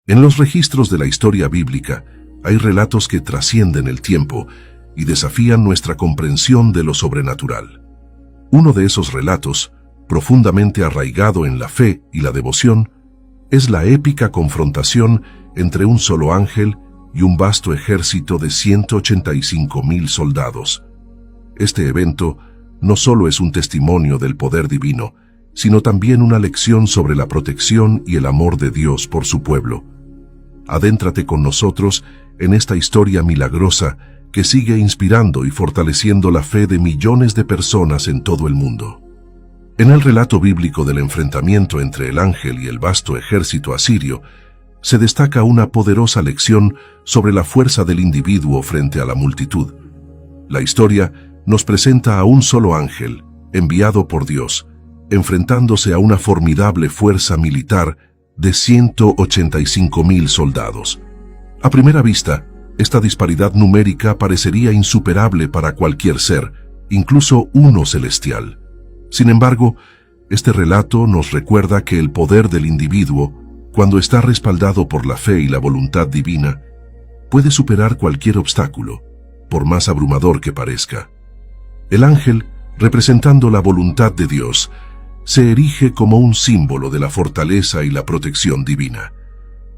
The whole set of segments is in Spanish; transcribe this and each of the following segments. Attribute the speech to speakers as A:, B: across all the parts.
A: En los registros de la historia bíblica hay relatos que trascienden el tiempo y desafían nuestra comprensión de lo sobrenatural. Uno de esos relatos, profundamente arraigado en la fe y la devoción, es la épica confrontación entre un solo ángel y un vasto ejército de 185,000 soldados. Este evento no solo es un testimonio del poder divino, sino también una lección sobre la protección y el amor de Dios por su pueblo. Adéntrate con nosotros en esta historia milagrosa que sigue inspirando y fortaleciendo la fe de millones de personas en todo el mundo. En el relato bíblico del enfrentamiento entre el ángel y el vasto ejército asirio, se destaca una poderosa lección sobre la fuerza del individuo frente a la multitud. La historia nos presenta a un solo ángel, enviado por Dios, enfrentándose a una formidable fuerza militar de 185,000 soldados. A primera vista, esta disparidad numérica parecería insuperable para cualquier ser, incluso uno celestial. Sin embargo, este relato nos recuerda que el poder del individuo, cuando está respaldado por la fe y la voluntad divina, puede superar cualquier obstáculo, por más abrumador que parezca. El ángel, representando la voluntad de Dios, se erige como un símbolo de la fortaleza y la protección divina.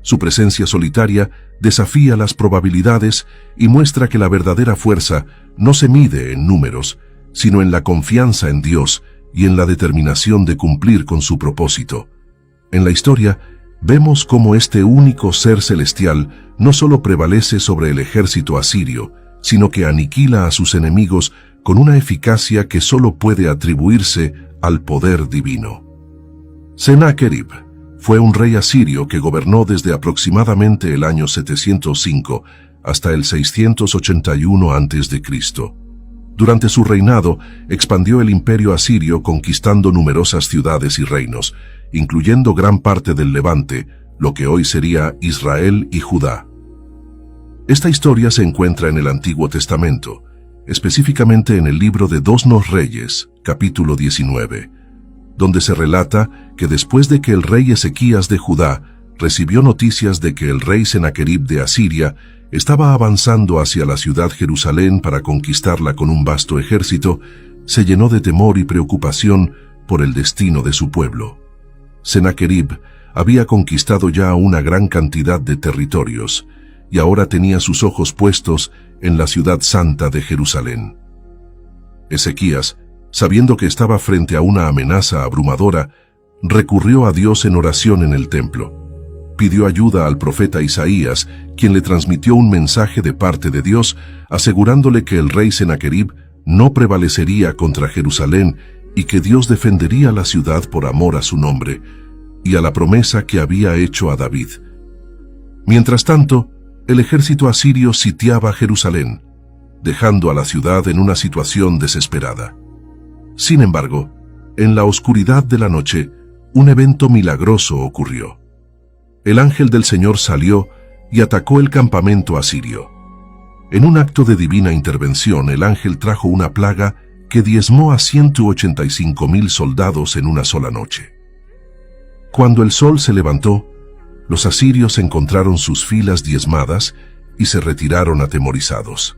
A: Su presencia solitaria desafía las probabilidades y muestra que la verdadera fuerza no se mide en números, sino en la confianza en Dios y en la determinación de cumplir con su propósito. En la historia, vemos cómo este único ser celestial no solo prevalece sobre el ejército asirio, sino que aniquila a sus enemigos con una eficacia que solo puede atribuirse al poder divino. Sennacherib fue un rey asirio que gobernó desde aproximadamente el año 705 hasta el 681 a.C. Durante su reinado, expandió el imperio asirio conquistando numerosas ciudades y reinos, incluyendo gran parte del Levante, lo que hoy sería Israel y Judá. Esta historia se encuentra en el Antiguo Testamento, específicamente en el libro de 2 Reyes, capítulo 19, donde se relata que después de que el rey Ezequías de Judá recibió noticias de que el rey Sennacherib de Asiria estaba avanzando hacia la ciudad Jerusalén para conquistarla con un vasto ejército, se llenó de temor y preocupación por el destino de su pueblo. Sennacherib había conquistado ya una gran cantidad de territorios, y ahora tenía sus ojos puestos en la ciudad santa de Jerusalén. Ezequías, sabiendo que estaba frente a una amenaza abrumadora, recurrió a Dios en oración en el templo. Pidió ayuda al profeta Isaías, quien le transmitió un mensaje de parte de Dios, asegurándole que el rey Sennacherib no prevalecería contra Jerusalén y que Dios defendería la ciudad por amor a su nombre y a la promesa que había hecho a David. Mientras tanto, el ejército asirio sitiaba Jerusalén, dejando a la ciudad en una situación desesperada. Sin embargo, en la oscuridad de la noche, un evento milagroso ocurrió. El ángel del Señor salió y atacó el campamento asirio. En un acto de divina intervención, el ángel trajo una plaga que diezmó a 185,000 soldados en una sola noche. Cuando el sol se levantó, los asirios encontraron sus filas diezmadas y se retiraron atemorizados.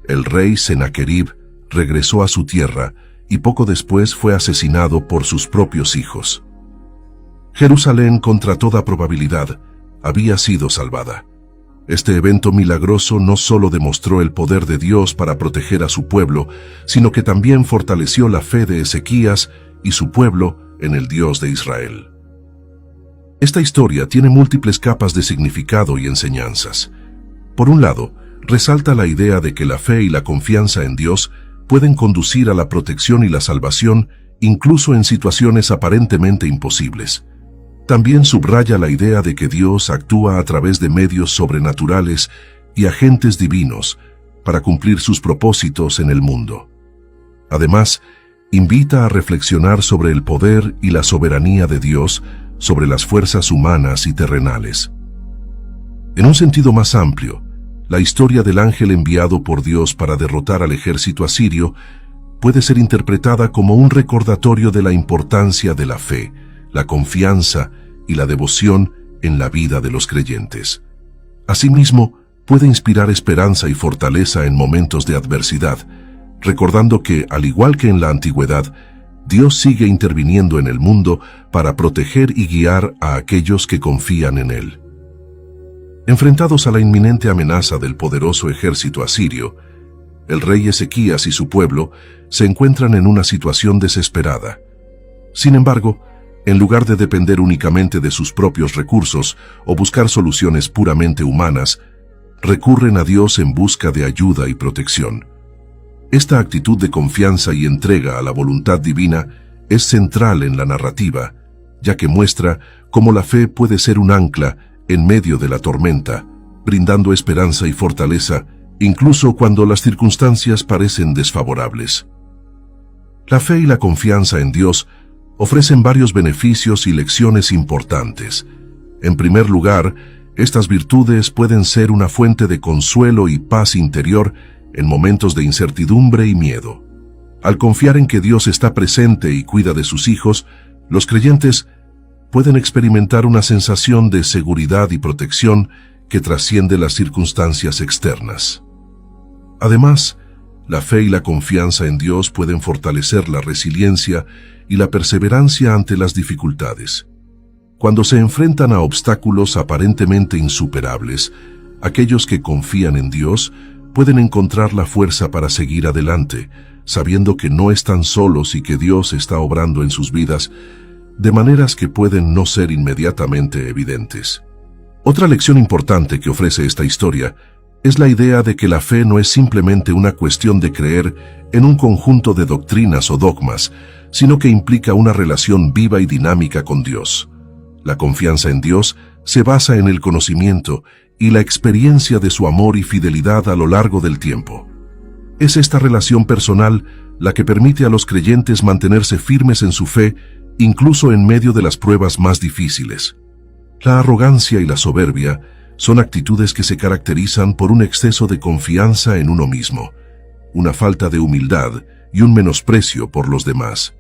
A: El rey Sennacherib regresó a su tierra y poco después fue asesinado por sus propios hijos. Jerusalén, contra toda probabilidad, había sido salvada. Este evento milagroso no solo demostró el poder de Dios para proteger a su pueblo, sino que también fortaleció la fe de Ezequías y su pueblo en el Dios de Israel. Esta historia tiene múltiples capas de significado y enseñanzas. Por un lado, resalta la idea de que la fe y la confianza en Dios pueden conducir a la protección y la salvación incluso en situaciones aparentemente imposibles. También subraya la idea de que Dios actúa a través de medios sobrenaturales y agentes divinos para cumplir sus propósitos en el mundo. Además, invita a reflexionar sobre el poder y la soberanía de Dios sobre las fuerzas humanas y terrenales. En un sentido más amplio, la historia del ángel enviado por Dios para derrotar al ejército asirio puede ser interpretada como un recordatorio de la importancia de la fe, la confianza y la devoción en la vida de los creyentes. Asimismo, puede inspirar esperanza y fortaleza en momentos de adversidad, recordando que, al igual que en la antigüedad, Dios sigue interviniendo en el mundo para proteger y guiar a aquellos que confían en Él. Enfrentados a la inminente amenaza del poderoso ejército asirio, el rey Ezequías y su pueblo se encuentran en una situación desesperada. Sin embargo, en lugar de depender únicamente de sus propios recursos o buscar soluciones puramente humanas, recurren a Dios en busca de ayuda y protección. Esta actitud de confianza y entrega a la voluntad divina es central en la narrativa, ya que muestra cómo la fe puede ser un ancla en medio de la tormenta, brindando esperanza y fortaleza, incluso cuando las circunstancias parecen desfavorables. La fe y la confianza en Dios ofrecen varios beneficios y lecciones importantes. En primer lugar, estas virtudes pueden ser una fuente de consuelo y paz interior en momentos de incertidumbre y miedo. Al confiar en que Dios está presente y cuida de sus hijos, los creyentes pueden experimentar una sensación de seguridad y protección que trasciende las circunstancias externas. Además, la fe y la confianza en Dios pueden fortalecer la resiliencia y la perseverancia ante las dificultades. Cuando se enfrentan a obstáculos aparentemente insuperables, aquellos que confían en Dios pueden encontrar la fuerza para seguir adelante, sabiendo que no están solos y que Dios está obrando en sus vidas de maneras que pueden no ser inmediatamente evidentes. Otra lección importante que ofrece esta historia es la idea de que la fe no es simplemente una cuestión de creer en un conjunto de doctrinas o dogmas, sino que implica una relación viva y dinámica con Dios. La confianza en Dios se basa en el conocimiento y la experiencia de su amor y fidelidad a lo largo del tiempo. Es esta relación personal la que permite a los creyentes mantenerse firmes en su fe, incluso en medio de las pruebas más difíciles. La arrogancia y la soberbia son actitudes que se caracterizan por un exceso de confianza en uno mismo, una falta de humildad y un menosprecio por los demás.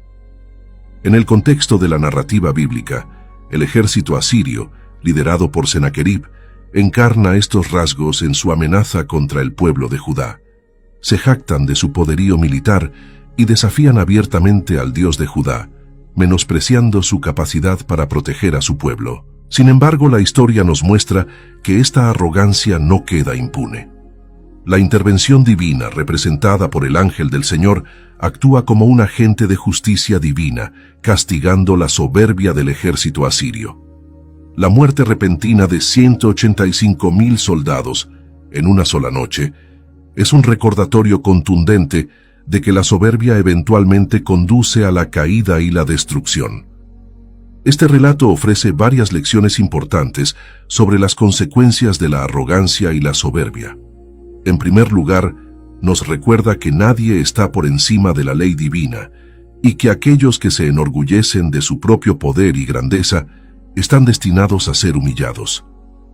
A: En el contexto de la narrativa bíblica, el ejército asirio, liderado por Sennacherib, encarna estos rasgos en su amenaza contra el pueblo de Judá. Se jactan de su poderío militar y desafían abiertamente al Dios de Judá, menospreciando su capacidad para proteger a su pueblo. Sin embargo, la historia nos muestra que esta arrogancia no queda impune. La intervención divina, representada por el ángel del Señor, actúa como un agente de justicia divina, castigando la soberbia del ejército asirio. La muerte repentina de 185,000 soldados en una sola noche es un recordatorio contundente de que la soberbia eventualmente conduce a la caída y la destrucción. Este relato ofrece varias lecciones importantes sobre las consecuencias de la arrogancia y la soberbia. En primer lugar, nos recuerda que nadie está por encima de la ley divina y que aquellos que se enorgullecen de su propio poder y grandeza están destinados a ser humillados.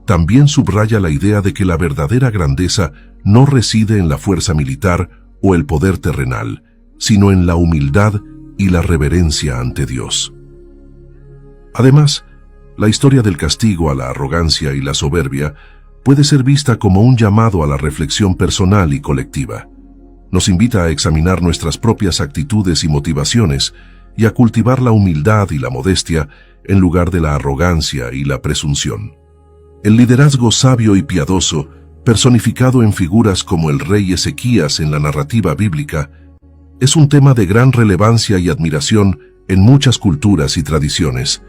A: También subraya la idea de que la verdadera grandeza no reside en la fuerza militar o el poder terrenal, sino en la humildad y la reverencia ante Dios. Además, la historia del castigo a la arrogancia y la soberbia puede ser vista como un llamado a la reflexión personal y colectiva. Nos invita a examinar nuestras propias actitudes y motivaciones y a cultivar la humildad y la modestia en lugar de la arrogancia y la presunción. El liderazgo sabio y piadoso, personificado en figuras como el rey Ezequías en la narrativa bíblica, es un tema de gran relevancia y admiración en muchas culturas y tradiciones.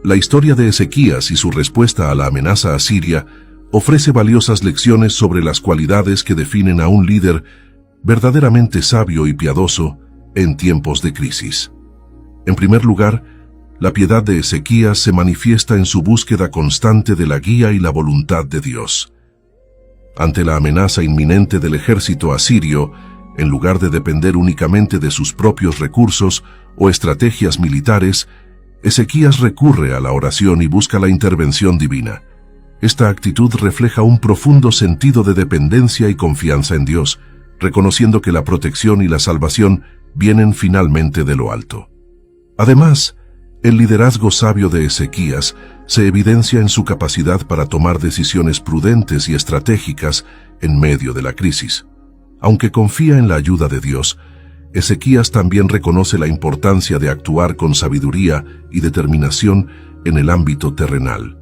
A: La historia de Ezequías y su respuesta a la amenaza asiria ofrece valiosas lecciones sobre las cualidades que definen a un líder verdaderamente sabio y piadoso en tiempos de crisis. En primer lugar, la piedad de Ezequías se manifiesta en su búsqueda constante de la guía y la voluntad de Dios. Ante la amenaza inminente del ejército asirio, en lugar de depender únicamente de sus propios recursos o estrategias militares, Ezequías recurre a la oración y busca la intervención divina. Esta actitud refleja un profundo sentido de dependencia y confianza en Dios, reconociendo que la protección y la salvación vienen finalmente de lo alto. Además, el liderazgo sabio de Ezequías se evidencia en su capacidad para tomar decisiones prudentes y estratégicas en medio de la crisis. Aunque confía en la ayuda de Dios, Ezequías también reconoce la importancia de actuar con sabiduría y determinación en el ámbito terrenal.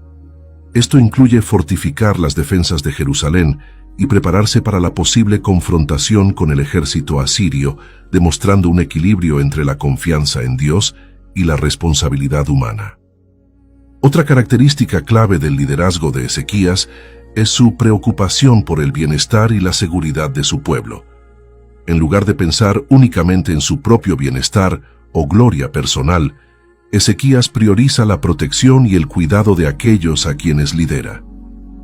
A: Esto incluye fortificar las defensas de Jerusalén y prepararse para la posible confrontación con el ejército asirio, demostrando un equilibrio entre la confianza en Dios y la responsabilidad humana. Otra característica clave del liderazgo de Ezequías es su preocupación por el bienestar y la seguridad de su pueblo. En lugar de pensar únicamente en su propio bienestar o gloria personal, Ezequías prioriza la protección y el cuidado de aquellos a quienes lidera.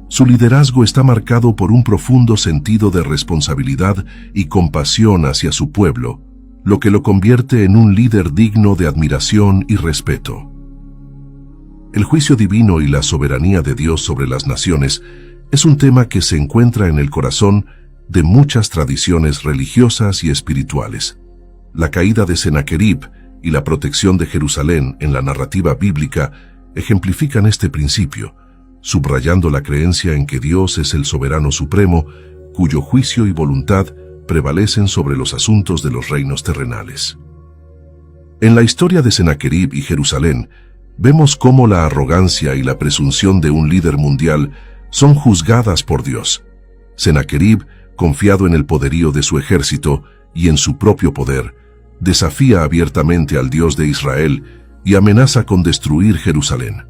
A: Su liderazgo está marcado por un profundo sentido de responsabilidad y compasión hacia su pueblo, lo que lo convierte en un líder digno de admiración y respeto. El juicio divino y la soberanía de Dios sobre las naciones es un tema que se encuentra en el corazón de muchas tradiciones religiosas y espirituales. La caída de Sennacherib y la protección de Jerusalén en la narrativa bíblica ejemplifican este principio, subrayando la creencia en que Dios es el soberano supremo, cuyo juicio y voluntad prevalecen sobre los asuntos de los reinos terrenales. En la historia de Sennacherib y Jerusalén, vemos cómo la arrogancia y la presunción de un líder mundial son juzgadas por Dios. Sennacherib, confiado en el poderío de su ejército y en su propio poder, desafía abiertamente al Dios de Israel y amenaza con destruir Jerusalén.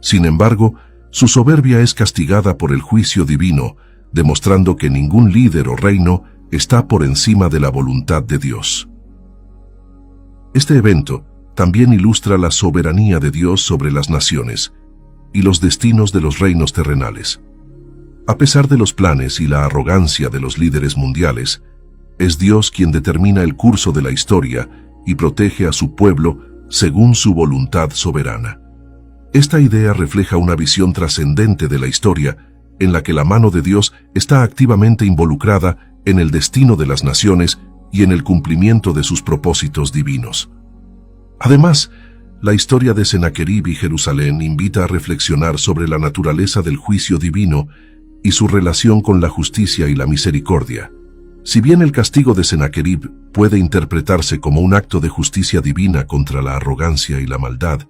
A: Sin embargo, su soberbia es castigada por el juicio divino, demostrando que ningún líder o reino está por encima de la voluntad de Dios. Este evento también ilustra la soberanía de Dios sobre las naciones y los destinos de los reinos terrenales. A pesar de los planes y la arrogancia de los líderes mundiales, es Dios quien determina el curso de la historia y protege a su pueblo según su voluntad soberana. Esta idea refleja una visión trascendente de la historia en la que la mano de Dios está activamente involucrada en el destino de las naciones y en el cumplimiento de sus propósitos divinos. Además, la historia de Sennacherib y Jerusalén invita a reflexionar sobre la naturaleza del juicio divino y su relación con la justicia y la misericordia. Si bien el castigo de Sennacherib puede interpretarse como un acto de justicia divina contra la arrogancia y la maldad,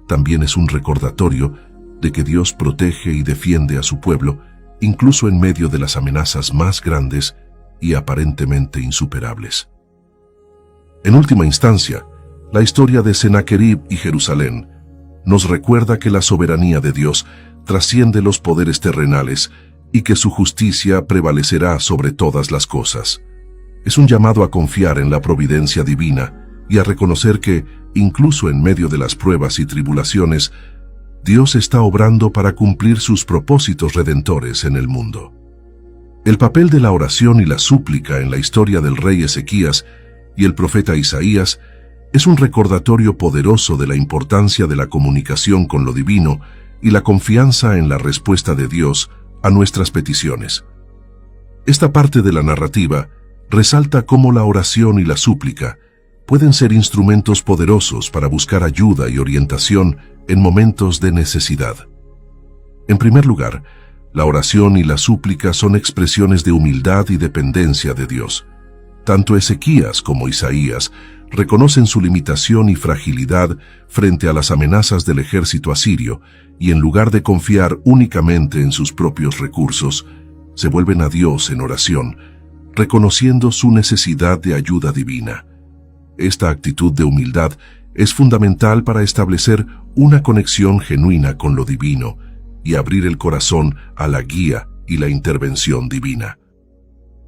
A: también es un recordatorio de que Dios protege y defiende a su pueblo, incluso en medio de las amenazas más grandes y aparentemente insuperables. En última instancia, la historia de Sennacherib y Jerusalén nos recuerda que la soberanía de Dios trasciende los poderes terrenales y que su justicia prevalecerá sobre todas las cosas. Es un llamado a confiar en la providencia divina y a reconocer que, incluso en medio de las pruebas y tribulaciones, Dios está obrando para cumplir sus propósitos redentores en el mundo. El papel de la oración y la súplica en la historia del rey Ezequías y el profeta Isaías es un recordatorio poderoso de la importancia de la comunicación con lo divino y la confianza en la respuesta de Dios a nuestras peticiones. Esta parte de la narrativa resalta cómo la oración y la súplica pueden ser instrumentos poderosos para buscar ayuda y orientación en momentos de necesidad. En primer lugar, la oración y la súplica son expresiones de humildad y dependencia de Dios. Tanto Ezequías como Isaías reconocen su limitación y fragilidad frente a las amenazas del ejército asirio y en lugar de confiar únicamente en sus propios recursos, se vuelven a Dios en oración, reconociendo su necesidad de ayuda divina. Esta actitud de humildad es fundamental para establecer una conexión genuina con lo divino y abrir el corazón a la guía y la intervención divina.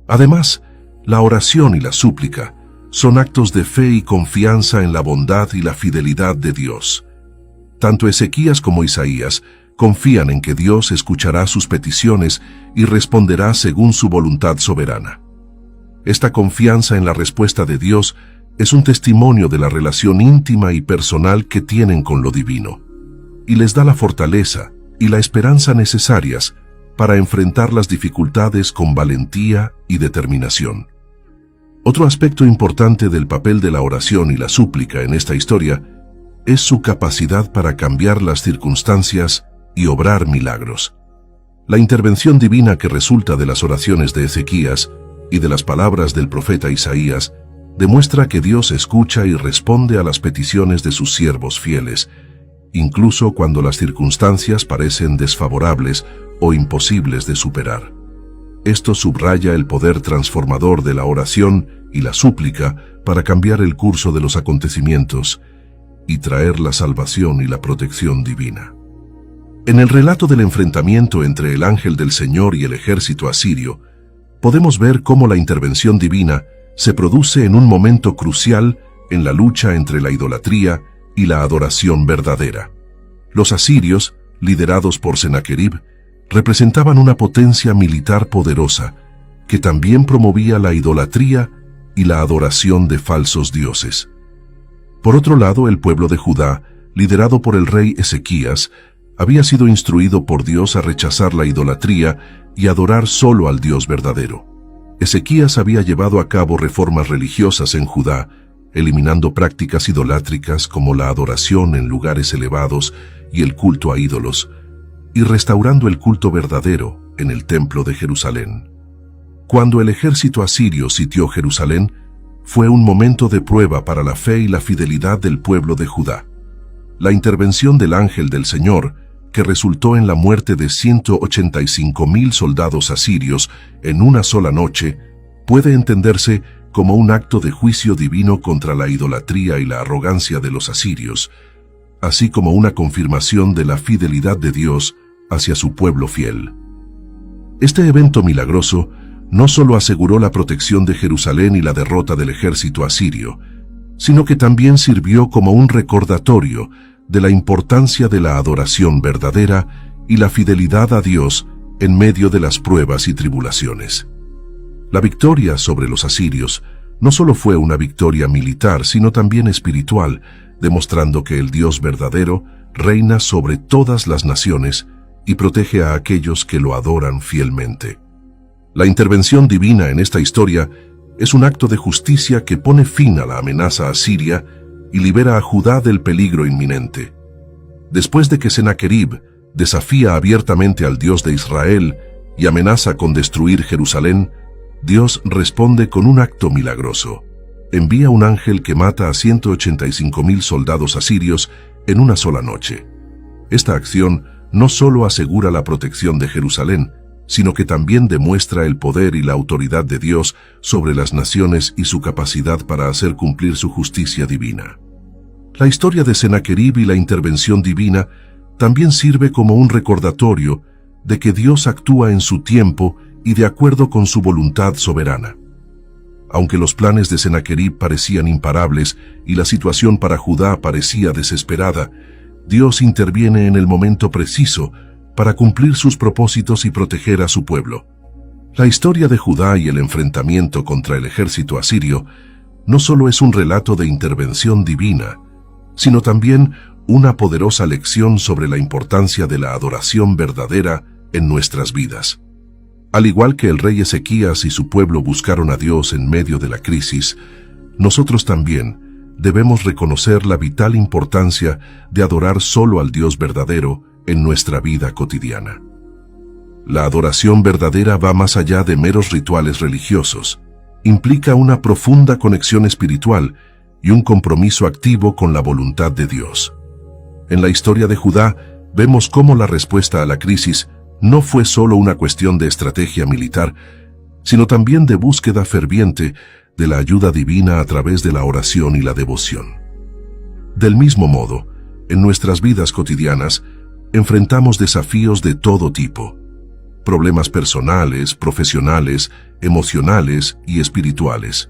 A: Además, la oración y la súplica son actos de fe y confianza en la bondad y la fidelidad de Dios. Tanto Ezequías como Isaías confían en que Dios escuchará sus peticiones y responderá según su voluntad soberana. Esta confianza en la respuesta de Dios es un testimonio de la relación íntima y personal que tienen con lo divino, y les da la fortaleza y la esperanza necesarias para enfrentar las dificultades con valentía y determinación. Otro aspecto importante del papel de la oración y la súplica en esta historia es su capacidad para cambiar las circunstancias y obrar milagros. La intervención divina que resulta de las oraciones de Ezequías y de las palabras del profeta Isaías demuestra que Dios escucha y responde a las peticiones de sus siervos fieles, incluso cuando las circunstancias parecen desfavorables o imposibles de superar. Esto subraya el poder transformador de la oración y la súplica para cambiar el curso de los acontecimientos y traer la salvación y la protección divina. En el relato del enfrentamiento entre el ángel del Señor y el ejército asirio, podemos ver cómo la intervención divina se produce en un momento crucial en la lucha entre la idolatría y la adoración verdadera. Los asirios, liderados por Sennacherib, representaban una potencia militar poderosa que también promovía la idolatría y la adoración de falsos dioses. Por otro lado, el pueblo de Judá, liderado por el rey Ezequías, había sido instruido por Dios a rechazar la idolatría y adorar solo al Dios verdadero. Ezequías había llevado a cabo reformas religiosas en Judá, eliminando prácticas idolátricas como la adoración en lugares elevados y el culto a ídolos, y restaurando el culto verdadero en el templo de Jerusalén. Cuando el ejército asirio sitió Jerusalén, fue un momento de prueba para la fe y la fidelidad del pueblo de Judá. La intervención del ángel del Señor, que resultó en la muerte de 185,000 soldados asirios en una sola noche, puede entenderse como un acto de juicio divino contra la idolatría y la arrogancia de los asirios, así como una confirmación de la fidelidad de Dios hacia su pueblo fiel. Este evento milagroso no solo aseguró la protección de Jerusalén y la derrota del ejército asirio, sino que también sirvió como un recordatorio de la importancia de la adoración verdadera y la fidelidad a Dios en medio de las pruebas y tribulaciones. La victoria sobre los asirios no solo fue una victoria militar, sino también espiritual, demostrando que el Dios verdadero reina sobre todas las naciones y protege a aquellos que lo adoran fielmente. La intervención divina en esta historia es un acto de justicia que pone fin a la amenaza asiria y libera a Judá del peligro inminente. Después de que Sennacherib desafía abiertamente al Dios de Israel y amenaza con destruir Jerusalén, Dios responde con un acto milagroso. Envía un ángel que mata a 185,000 soldados asirios en una sola noche. Esta acción no solo asegura la protección de Jerusalén, sino que también demuestra el poder y la autoridad de Dios sobre las naciones y su capacidad para hacer cumplir su justicia divina. La historia de Sennacherib y la intervención divina también sirve como un recordatorio de que Dios actúa en su tiempo y de acuerdo con su voluntad soberana. Aunque los planes de Sennacherib parecían imparables y la situación para Judá parecía desesperada, Dios interviene en el momento preciso para cumplir sus propósitos y proteger a su pueblo. La historia de Judá y el enfrentamiento contra el ejército asirio no solo es un relato de intervención divina, sino también una poderosa lección sobre la importancia de la adoración verdadera en nuestras vidas. Al igual que el rey Ezequías y su pueblo buscaron a Dios en medio de la crisis, nosotros también debemos reconocer la vital importancia de adorar solo al Dios verdadero en nuestra vida cotidiana. La adoración verdadera va más allá de meros rituales religiosos. Implica una profunda conexión espiritual y un compromiso activo con la voluntad de Dios. En la historia de Judá, vemos cómo la respuesta a la crisis no fue solo una cuestión de estrategia militar, sino también de búsqueda ferviente de la ayuda divina a través de la oración y la devoción. Del mismo modo, en nuestras vidas cotidianas, enfrentamos desafíos de todo tipo, problemas personales, profesionales, emocionales y espirituales.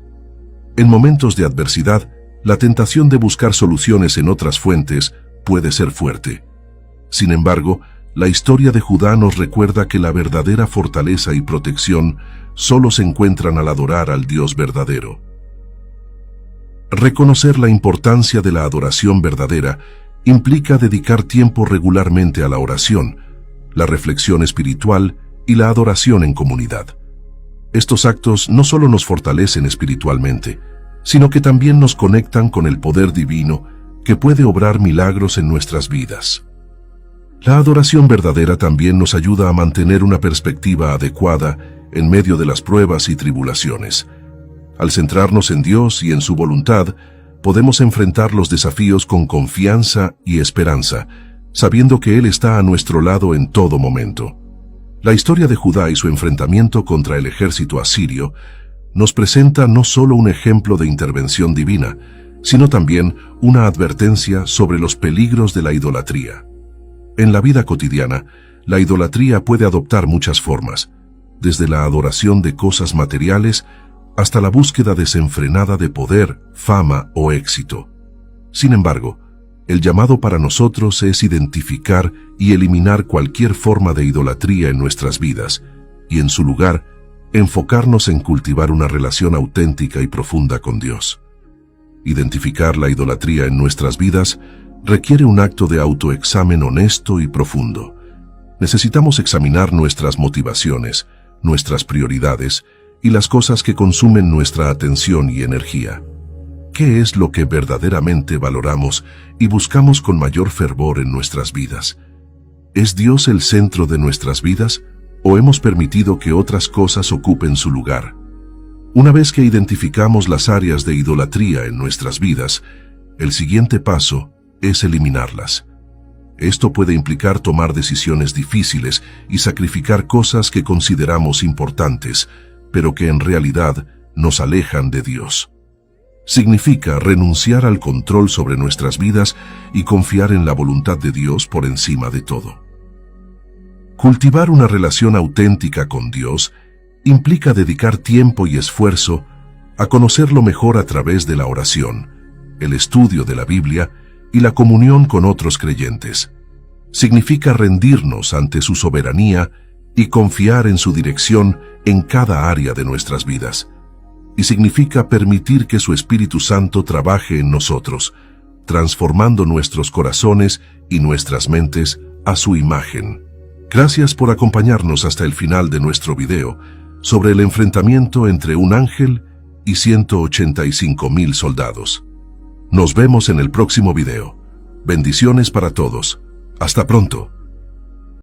A: En momentos de adversidad, la tentación de buscar soluciones en otras fuentes puede ser fuerte. Sin embargo, la historia de Judá nos recuerda que la verdadera fortaleza y protección solo se encuentran al adorar al Dios verdadero. Reconocer la importancia de la adoración verdadera implica dedicar tiempo regularmente a la oración, la reflexión espiritual y la adoración en comunidad. Estos actos no solo nos fortalecen espiritualmente, sino que también nos conectan con el poder divino que puede obrar milagros en nuestras vidas. La adoración verdadera también nos ayuda a mantener una perspectiva adecuada en medio de las pruebas y tribulaciones. Al centrarnos en Dios y en su voluntad, podemos enfrentar los desafíos con confianza y esperanza, sabiendo que Él está a nuestro lado en todo momento. La historia de Judá y su enfrentamiento contra el ejército asirio nos presenta no solo un ejemplo de intervención divina, sino también una advertencia sobre los peligros de la idolatría. En la vida cotidiana, la idolatría puede adoptar muchas formas, desde la adoración de cosas materiales hasta la búsqueda desenfrenada de poder, fama o éxito. Sin embargo, el llamado para nosotros es identificar y eliminar cualquier forma de idolatría en nuestras vidas, y en su lugar, enfocarnos en cultivar una relación auténtica y profunda con Dios. Identificar la idolatría en nuestras vidas requiere un acto de autoexamen honesto y profundo. Necesitamos examinar nuestras motivaciones, nuestras prioridades y las cosas que consumen nuestra atención y energía. ¿Qué es lo que verdaderamente valoramos y buscamos con mayor fervor en nuestras vidas? ¿Es Dios el centro de nuestras vidas o hemos permitido que otras cosas ocupen su lugar? Una vez que identificamos las áreas de idolatría en nuestras vidas, el siguiente paso es eliminarlas. Esto puede implicar tomar decisiones difíciles y sacrificar cosas que consideramos importantes, pero que en realidad nos alejan de Dios. Significa renunciar al control sobre nuestras vidas y confiar en la voluntad de Dios por encima de todo. Cultivar una relación auténtica con Dios implica dedicar tiempo y esfuerzo a conocerlo mejor a través de la oración, el estudio de la Biblia y la comunión con otros creyentes. Significa rendirnos ante su soberanía y confiar en su dirección en cada área de nuestras vidas. Y significa permitir que su Espíritu Santo trabaje en nosotros, transformando nuestros corazones y nuestras mentes a su imagen. Gracias por acompañarnos hasta el final de nuestro video sobre el enfrentamiento entre un ángel y 185,000 soldados. Nos vemos en el próximo video. Bendiciones para todos. Hasta pronto.